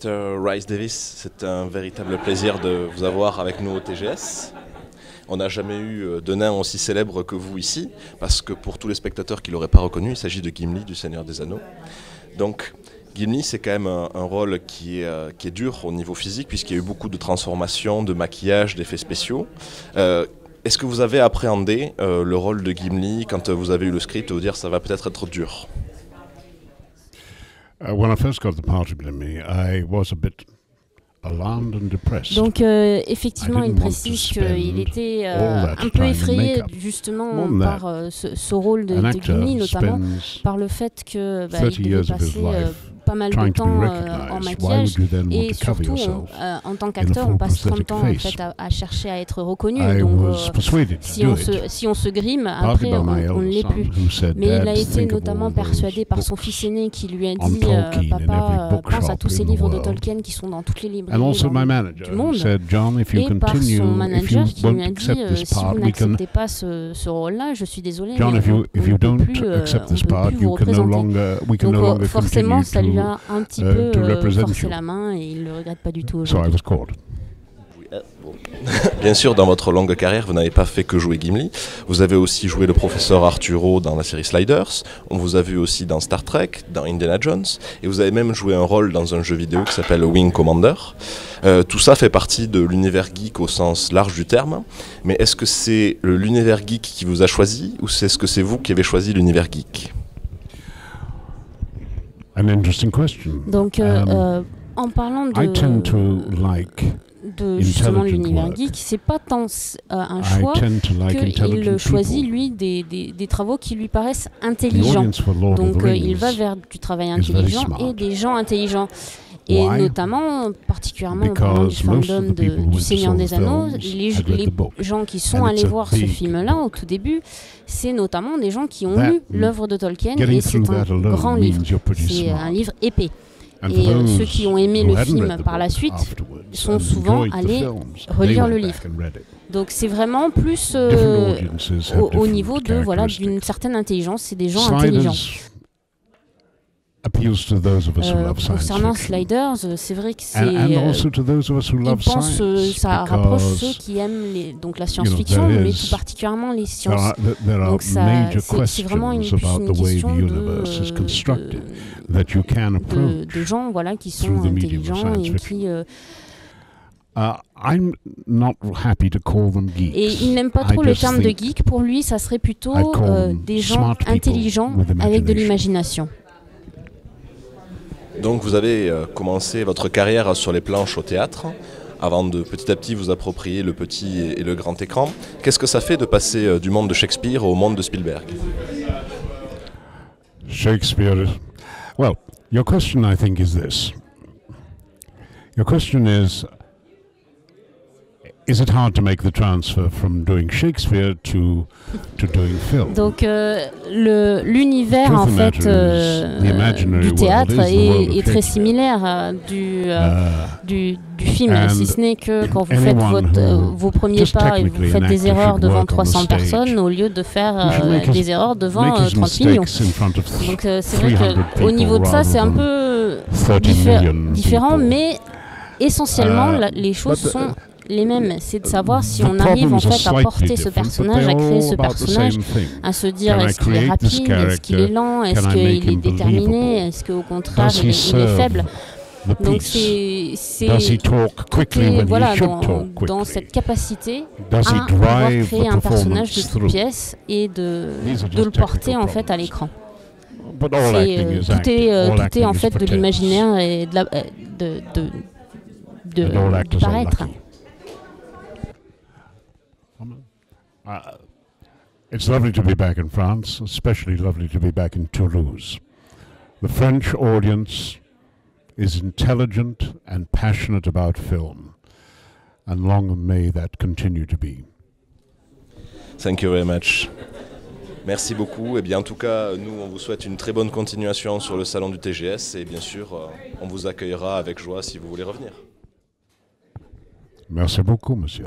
Mr. Rhys Davies, c'est un véritable plaisir de vous avoir avec nous au TGS. On n'a jamais eu de nain aussi célèbre que vous ici, parce que pour tous les spectateurs qui ne l'auraient pas reconnu, il s'agit de Gimli du Seigneur des Anneaux. Donc Gimli, c'est quand même un rôle qui est dur au niveau physique, puisqu'il y a eu beaucoup de transformations, de maquillage, d'effets spéciaux. Est-ce que vous avez appréhendé le rôle de Gimli quand vous avez eu le script, vous dire ça va peut-être être dur? When I first got the part of Gimli, I was a bit alarmed and depressed. Donc effectivement, il précise qu'il était un peu effrayé justement par ce rôle de Gimli, notamment par le fait qu'il devait passer pas mal de temps en maquillage et surtout en tant qu'acteur on passe trop de temps en fait, à chercher à être reconnu, donc si on se grime après on ne l'est plus, mais il a été notamment persuadé par son fils aîné qui lui a dit papa, pense à tous ces livres de Tolkien qui sont dans toutes les librairies du monde, et par son manager qui lui a dit si vous n'acceptez pas ce rôle-là, je suis désolé, mais on ne peut plus vous représenter. Donc forcément ça lui a un petit peu forcé la main et il ne le regrette pas du tout aujourd'hui. Bien sûr, dans votre longue carrière, vous n'avez pas fait que jouer Gimli. Vous avez aussi joué le professeur Arturo dans la série Sliders. On vous a vu aussi dans Star Trek, dans Indiana Jones. Et vous avez même joué un rôle dans un jeu vidéo qui s'appelle Wing Commander. Tout ça fait partie de l'univers geek au sens large du terme. Mais est-ce que c'est l'univers geek qui vous a choisi ou est-ce que c'est vous qui avez choisi l'univers geek? An interesting question. Donc, en parlant de justement l'univers geek, c'est pas tant un choix qu'il choisit lui des travaux qui lui paraissent intelligents. Donc il va vers du travail intelligent et des gens intelligents. Et notamment, particulièrement en parlant du fandom du Seigneur des Anneaux, les gens qui sont allés voir ce film-là au tout début, c'est notamment des gens qui ont lu l'œuvre de Tolkien, et c'est un grand livre, c'est un livre épais. Et ceux qui ont aimé le film par la suite sont souvent allés relire le livre. Donc c'est vraiment plus au niveau d'une certaine intelligence, c'est des gens intelligents. Concernant Sliders, c'est vrai que c'est ça rapproche ceux qui aiment la science-fiction, mais tout particulièrement les sciences. Donc c'est vraiment une question de gens qui sont intelligents et qui et il n'aime pas trop le terme de geek. Pour lui, ça serait plutôt des gens intelligents avec de l'imagination. Donc vous avez commencé votre carrière sur les planches au théâtre, avant de petit à petit vous approprier le petit et le grand écran. Qu'est-ce que ça fait de passer du monde de Shakespeare au monde de Spielberg? Shakespeare. Well, your question, I think, is this. Your question is it hard to make the transfer from doing Shakespeare to doing film? Donc l'univers en fait du théâtre est très similaire du film, si ce n'est que quand vous faites vos premiers pas et vous faites des erreurs devant 300 personnes au lieu de faire des erreurs devant 30 millions. Donc c'est vrai qu'au niveau de ça c'est un peu différent, mais essentiellement les choses sont les mêmes. C'est de savoir si on arrive en fait à porter ce personnage, à créer ce personnage, à se dire est-ce qu'il est rapide, est-ce qu'il est lent, est-ce qu'il est déterminé, est-ce qu'au contraire il est faible. Donc c'est dans cette capacité à pouvoir créer un personnage de toute pièce et de le porter en fait à l'écran. Tout est en fait de l'imaginaire et de paraître. It's lovely to be back in France, especially lovely to be back in Toulouse. The French audience is intelligent and passionate about film, and long may that continue to be. Thank you very much. Merci beaucoup. Et bien, en tout cas, nous, on vous souhaite une très bonne continuation sur le salon du TGS et bien sûr, on vous accueillera avec joie si vous voulez revenir. Merci beaucoup, monsieur.